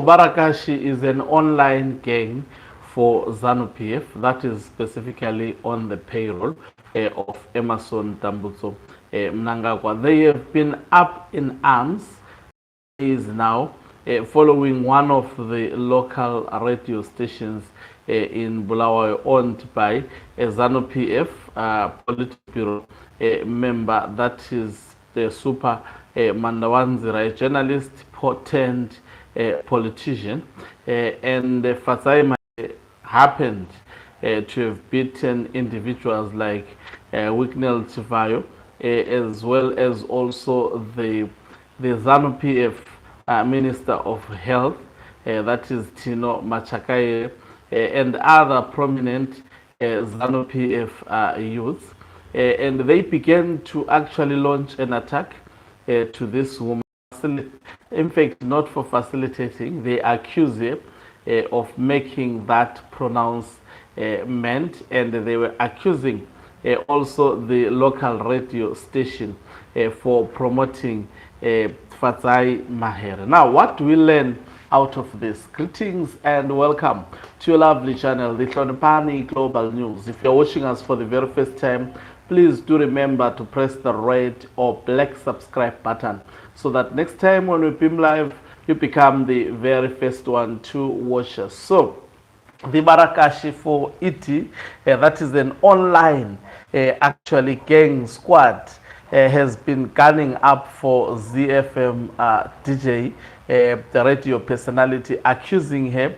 Varakashi is an online gang for ZANU-PF that is specifically on the payroll of Emerson Tambutso Mnangagwa. They have been up in arms is now following one of the local radio stations in Bulawayo owned by a ZANU-PF Politburo member, that is the Super Mandawanzira, a journalist turned politician, and Fadzai Mahere happened to have beaten individuals like Wicknell Chivayo, as well as also the ZANU-PF Minister of Health, that is Tino Machakaye, and other prominent ZANU-PF youths. And they began to actually launch an attack to this woman. In fact, not for facilitating, they accuse her of making that pronouncement, and they were accusing also the local radio station for promoting Fadzai Mahere. Now, what do we learn out of this? Greetings and welcome to your lovely channel, the Hlonipani Global News. If you're watching us for the very first time, please do remember to press the red or black subscribe button so that next time when we beam live, you become the very first one to watch us. So, the Varakashi for ET, that is an online actually gang squad, has been gunning up for ZFM DJ, the radio personality, accusing her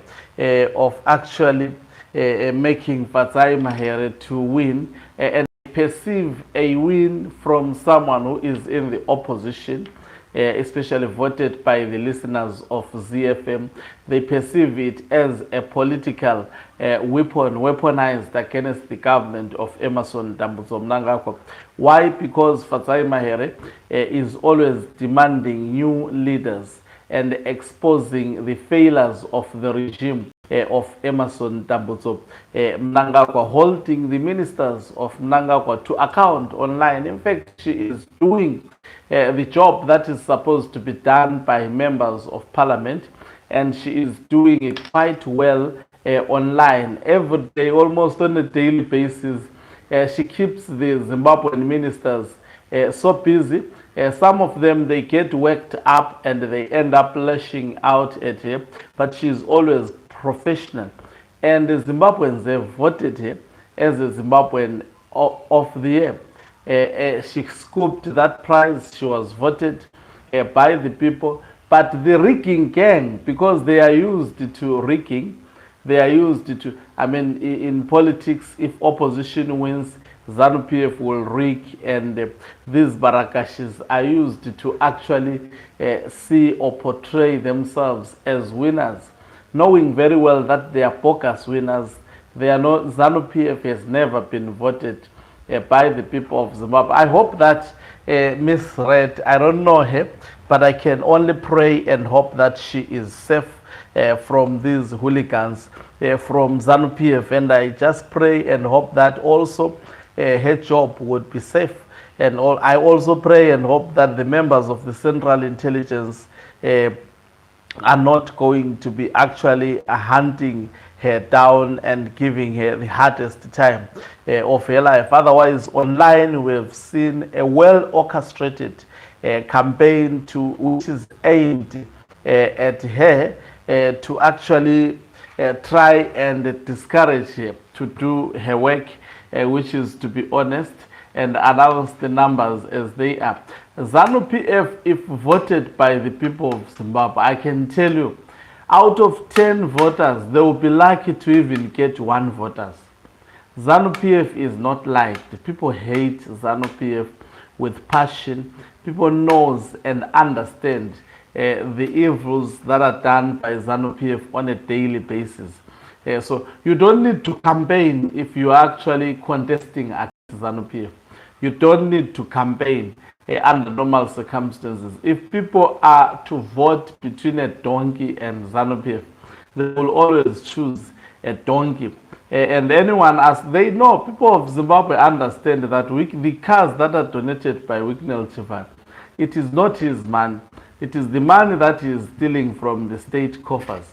of actually making Fadzai Mahere to win and perceive a win from someone who is in the opposition, especially voted by the listeners of ZFM. They perceive it as a political weapon, weaponized against the government of Emerson Tambutso Mnangagwa. Why? Because Fadzai Mahere is always demanding new leaders and exposing the failures of the regime of Emerson Tambutso Mnangagwa, holding the ministers of Mnangagwa to account online. In fact, she is doing the job that is supposed to be done by members of parliament, and she is doing it quite well online every day, almost on a daily basis. She keeps the Zimbabwean ministers so busy. Some of them, they get worked up and they end up lashing out at her, but she's always professional. And the Zimbabweans have voted her as a Zimbabwean of the year. She scooped that prize. She was voted by the people. But the rigging gang, because they are used to rigging, they are used to, I mean, in politics, if opposition wins, ZANU-PF will rig, and these Varakashis are used to actually see or portray themselves as winners, knowing very well that they are bogus winners. They are not, ZANU-PF has never been voted by the people of Zimbabwe. I hope that Miss Red, I don't know her, but I can only pray and hope that she is safe from these hooligans from ZANU-PF, and I just pray and hope that also her job would be safe. And I also pray and hope that the members of the Central Intelligence are not going to be actually hunting her down and giving her the hardest time of her life. Otherwise, online we've seen a well-orchestrated campaign which is aimed at her to actually try and discourage her to do her work, which is to be honest and announce the numbers as they are. ZANU-PF, if voted by the people of Zimbabwe, I can tell you, out of 10 voters, they will be lucky to even get 1 voter. ZANU-PF is not liked. People hate ZANU-PF with passion. People knows and understand the evils that are done by ZANU-PF on a daily basis. So you don't need to campaign if you are actually contesting against ZANU-PF. You don't need to campaign under normal circumstances. If people are to vote between a donkey and ZANU-PF, they will always choose a donkey. And anyone, as they know, people of Zimbabwe understand that the cars that are donated by Wicknell Chivayo, it is not his money. It is the money that he is stealing from the state coffers.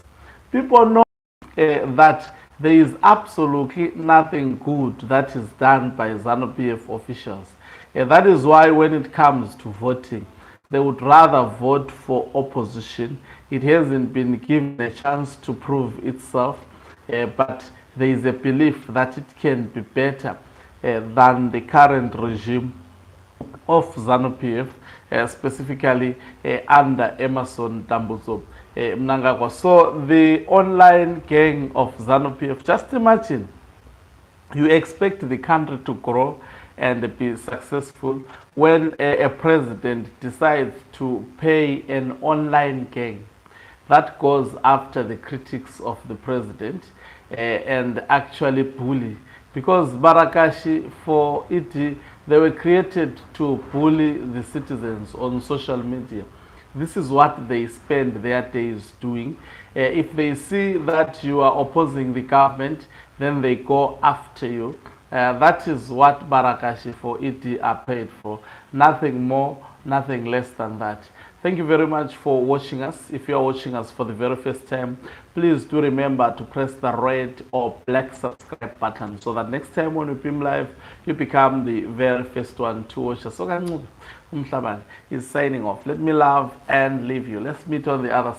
People know that there is absolutely nothing good that is done by ZANU-PF officials. That is why when it comes to voting, they would rather vote for opposition. It hasn't been given a chance to prove itself, but there is a belief that it can be better than the current regime of ZANU-PF, specifically under Emerson Dambuzo Mnangagwa. So the online gang of ZANU-PF, just imagine, you expect the country to grow and be successful when a president decides to pay an online gang that goes after the critics of the president and actually bully. Because Varakashi, for it, they were created to bully the citizens on social media. This is what they spend their days doing. If they see that you are opposing the government, then they go after you. That is what Varakashi for it are paid for. Nothing more, nothing less than that. Thank you very much for watching us. If you are watching us for the very first time, please do remember to press the red or black subscribe button so that next time when we beam live, you become the very first one to watch us. So, Umhlabane is signing off. Let me love and leave you. Let's meet on the other side.